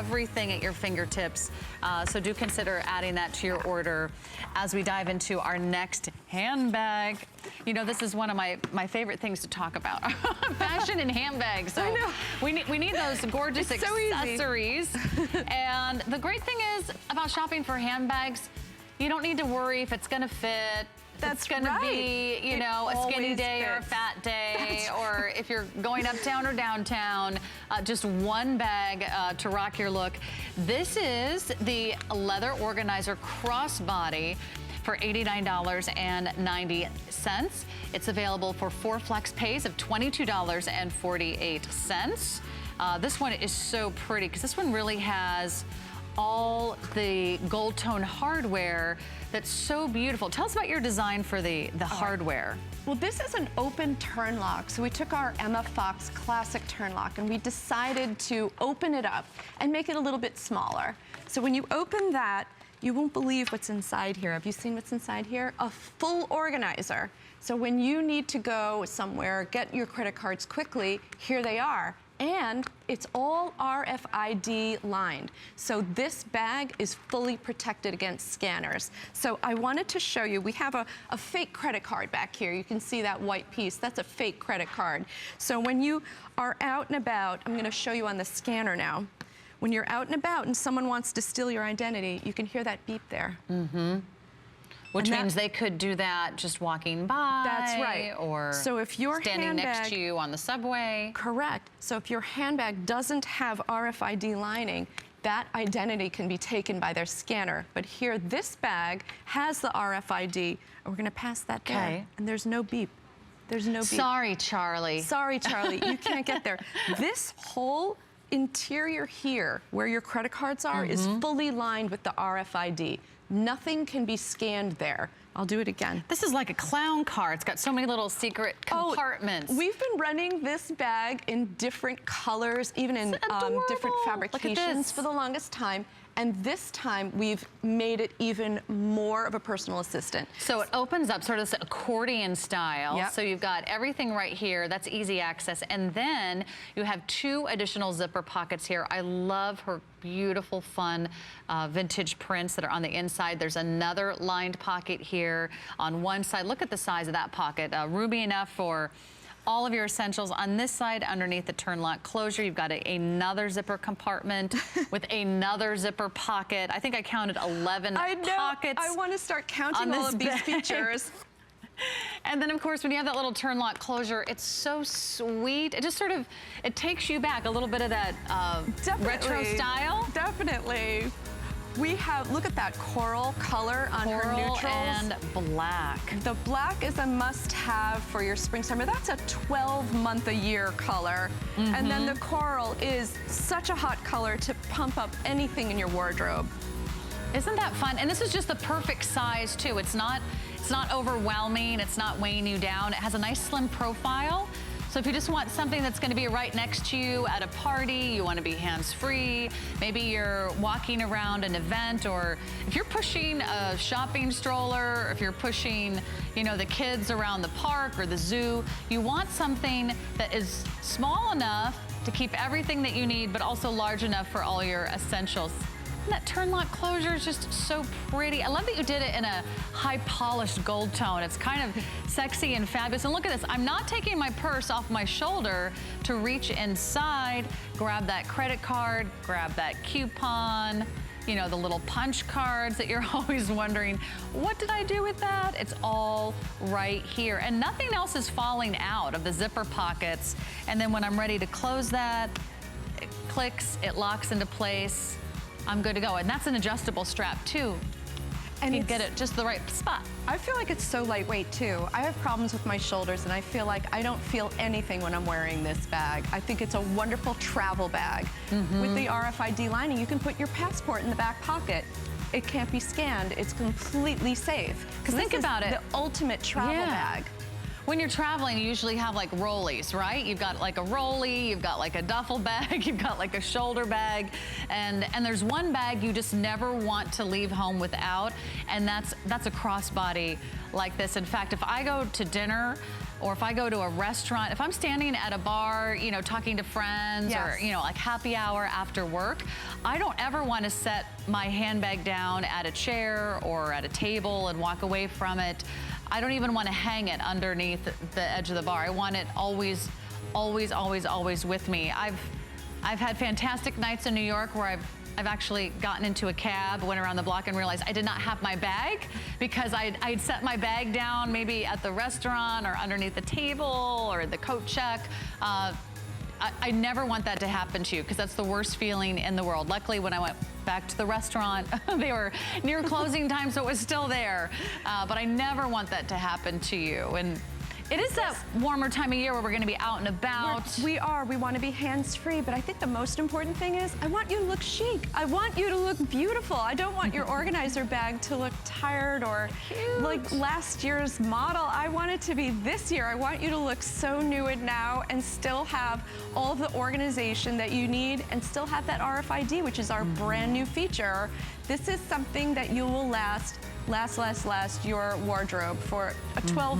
everything at your fingertips. So do consider adding that to your order as we dive into our next handbag. You know, this is one of my favorite things to talk about. Fashion and handbags. So we need those gorgeous accessories. And the great thing is about shopping for handbags, you don't need to worry if it's gonna fit. That's going to be, you know, a skinny day or a fat day, or if you're going uptown or downtown, just one bag to rock your look. This is the leather organizer Crossbody for $89.90. It's available for 4 flex pays of $22.48. This one is so pretty because this one really has all the gold tone hardware that's so beautiful. Tell us about your design for the hardware. Well, this is an open turn lock. So we took our Emma Fox classic turn lock and we decided to open it up and make it a little bit smaller. So when you open that, you won't believe what's inside here. Have you seen what's inside here? A full organizer. So when you need to go somewhere, get your credit cards quickly, here they are. And it's all RFID lined. So this bag is fully protected against scanners. So I wanted to show you, we have a fake credit card back here. You can see that white piece, that's a fake credit card. So when you are out and about, I'm gonna show you on the scanner now. When you're out and about and someone wants to steal your identity, you can hear that beep there. Which means they could do that just walking by. That's right. Or so if your standing next to you on the subway. Correct. So if your handbag doesn't have RFID lining, that identity can be taken by their scanner. But here, this bag has the RFID, and we're gonna pass that there. And there's no beep. There's no beep. Sorry, Charlie. Sorry, Charlie, you can't get there. This whole interior here, where your credit cards are, is fully lined with the RFID. Nothing can be scanned there. I'll do it again. This is like a clown car. It's got so many little secret compartments. We've been running this bag in different colors, even in different fabrications for the longest time. And this time, we've made it even more of a personal assistant. So it opens up sort of this accordion style. So you've got everything right here. That's easy access. And then you have 2 additional zipper pockets here. I love her beautiful, fun vintage prints that are on the inside. There's another lined pocket here on one side. Look at the size of that pocket. Roomy enough for all of your essentials. On this side, underneath the turn lock closure, you've got another zipper compartment with another zipper pocket. I think I counted 11 pockets. I want to start counting all of these features. And then, of course, when you have that little turn lock closure, it's so sweet. It just sort of, it takes you back a little bit of that retro style. Definitely. We have, look at that coral color on her neutrals. And black. The black is a must-have for your spring summer. That's a 12-month-a-year color. And then the coral is such a hot color to pump up anything in your wardrobe. Isn't that fun? And this is just the perfect size too. It's not overwhelming. It's not weighing you down. It has a nice slim profile. So if you just want something that's going to be right next to you at a party, you want to be hands-free, maybe you're walking around an event, or if you're pushing a shopping stroller, or if you're pushing, you know, the kids around the park or the zoo, you want something that is small enough to keep everything that you need, but also large enough for all your essentials. And that turn lock closure is just so pretty. I love that you did it in a high polished gold tone. It's kind of sexy and fabulous. And look at this, I'm not taking my purse off my shoulder to reach inside, grab that credit card, grab that coupon, you know, the little punch cards that you're always wondering, what did I do with that? It's all right here. And nothing else is falling out of the zipper pockets. And then when I'm ready to close that, it clicks, it locks into place. I'm good to go. And that's an adjustable strap too. And you get it just the right spot. I feel like it's so lightweight too. I have problems with my shoulders and I feel like I don't feel anything when I'm wearing this bag. I think it's a wonderful travel bag. With the RFID lining, you can put your passport in the back pocket. It can't be scanned. It's completely safe. Because think about it. The ultimate travel bag. When you're traveling, you usually have like rollies, right? You've got like a rollie, you've got like a duffel bag, you've got like a shoulder bag, and there's one bag you just never want to leave home without, and that's a crossbody like this. In fact, if I go to dinner or if I go to a restaurant, if I'm standing at a bar, you know, talking to friends, Yes. or, you know, like happy hour after work, I don't ever want to set my handbag down at a chair or at a table and walk away from it. I don't even want to hang it underneath the edge of the bar. I want it always, always, always, always with me. I've had fantastic nights in New York where I've actually gotten into a cab, went around the block, and realized I did not have my bag because I'd set my bag down maybe at the restaurant or underneath the table or the coat check. I never want that to happen to you because that's the worst feeling in the world. Luckily, when I went back to the restaurant, they were near closing time, so it was still there. But I never want that to happen to you. And it is that warmer time of year where we're going to be out and about. We want to be hands-free, but I think the most important thing is I want you to look chic. I want you to look beautiful. I don't want your organizer bag to look tired or Cute. like last year's model. I want it to be this year. I want you to look so new and now and still have all of the organization that you need and still have that RFID, which is our brand new feature. This is something that you will last your wardrobe for a 12